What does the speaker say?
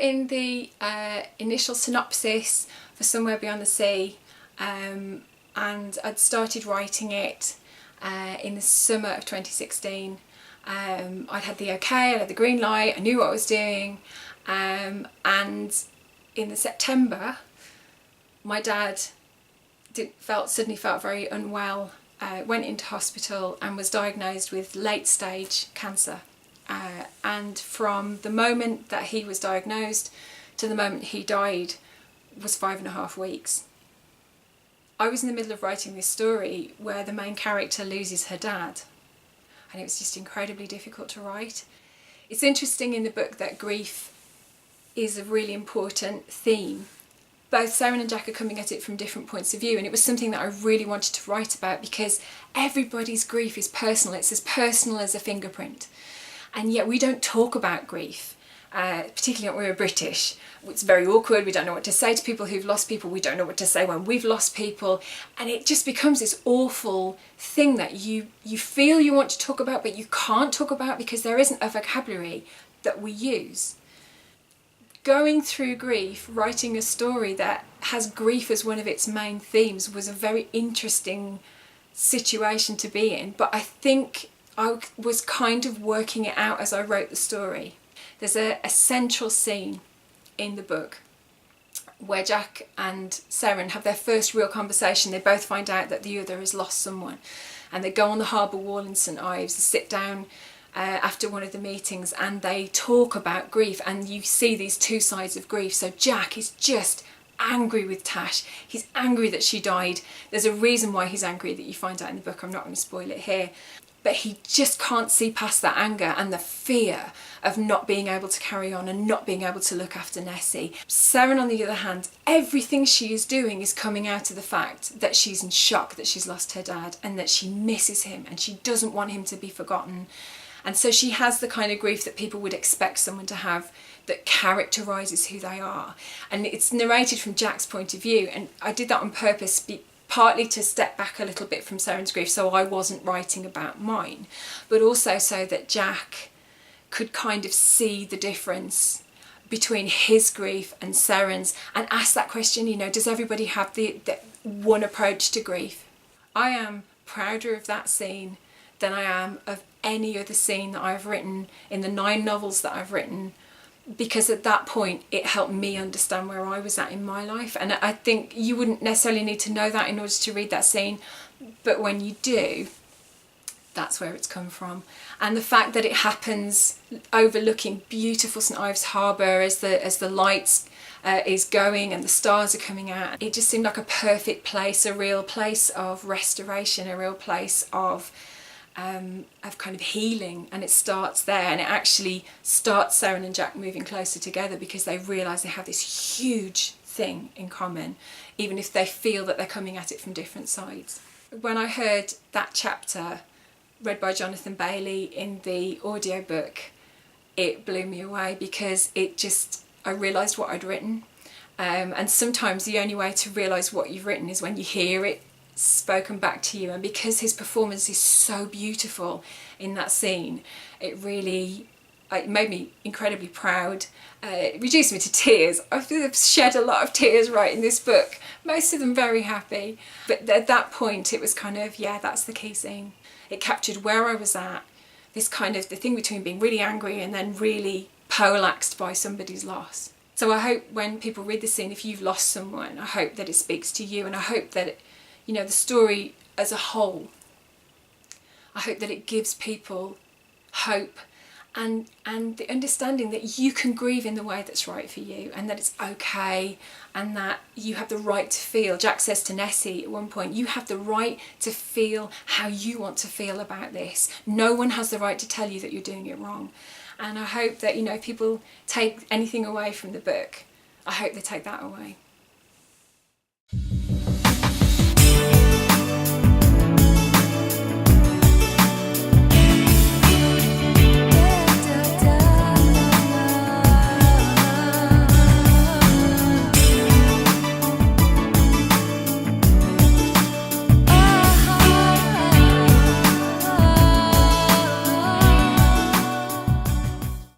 in the initial synopsis for Somewhere Beyond the Sea, and I'd started writing it in the summer of 2016. I'd had the okay, I had the green light, I knew what I was doing, and in the September my dad suddenly felt very unwell, went into hospital and was diagnosed with late stage cancer. And from the moment that he was diagnosed to the moment he died was 5.5 weeks. I was in the middle of writing this story where the main character loses her dad, and it was just incredibly difficult to write. It's interesting in the book that grief is a really important theme. Both Seren and Jack are coming at it from different points of view, and it was something that I really wanted to write about because everybody's grief is personal. It's as personal as a fingerprint. And yet we don't talk about grief, particularly when we're British. It's very awkward. We don't know what to say to people who've lost people. We don't know what to say when we've lost people. And it just becomes this awful thing that you feel you want to talk about, but you can't talk about because there isn't a vocabulary that we use. Going through grief, writing a story that has grief as one of its main themes was a very interesting situation to be in. But I think I was kind of working it out as I wrote the story. There's a central scene in the book where Jack and Seren have their first real conversation. They both find out that the other has lost someone, and they go on the harbour wall in St Ives, sit down after one of the meetings, and they talk about grief, and you see these two sides of grief. So Jack is just angry with Tash. He's angry that she died. There's a reason why he's angry that you find out in the book. I'm not going to spoil it here. But he just can't see past that anger and the fear of not being able to carry on and not being able to look after Nessie. Seren, on the other hand, everything she is doing is coming out of the fact that she's in shock that she's lost her dad and that she misses him and she doesn't want him to be forgotten. And so she has the kind of grief that people would expect someone to have, that characterises who they are. And it's narrated from Jack's point of view, and I did that on purpose, partly to step back a little bit from Seren's grief so I wasn't writing about mine, but also so that Jack could kind of see the difference between his grief and Seren's and ask that question, you know, does everybody have the one approach to grief? I am prouder of that scene than I am of any other scene that I've written in the 9 novels that I've written, because at that point it helped me understand where I was at in my life. And I think you wouldn't necessarily need to know that in order to read that scene, but when you do, that's where it's come from. And the fact that it happens overlooking beautiful St Ives Harbour as the lights is going and the stars are coming out, it just seemed like a perfect place, a real place of restoration, a real place of kind of healing. And it starts there, and it actually starts Seren and Jack moving closer together because they realise they have this huge thing in common, even if they feel that they're coming at it from different sides. When I heard that chapter read by Jonathan Bailey in the audiobook, it blew me away because I realised what I'd written, and sometimes the only way to realise what you've written is when you hear it spoken back to you. And because his performance is so beautiful in that scene, it made me incredibly proud. It reduced me to tears. I've shed a lot of tears writing this book, most of them very happy, but at that point it was kind of, yeah, that's the key scene. It captured where I was at, this kind of the thing between being really angry and then really poleaxed by somebody's loss. So I hope when people read the scene, if you've lost someone, I hope that it speaks to you, and I hope that you know, the story as a whole, I hope that it gives people hope and the understanding that you can grieve in the way that's right for you, and that it's okay, and that you have the right to feel. Jack says to Nessie at one point, you have the right to feel how you want to feel about this. No one has the right to tell you that you're doing it wrong. And I hope that, you know, if people take anything away from the book, I hope they take that away.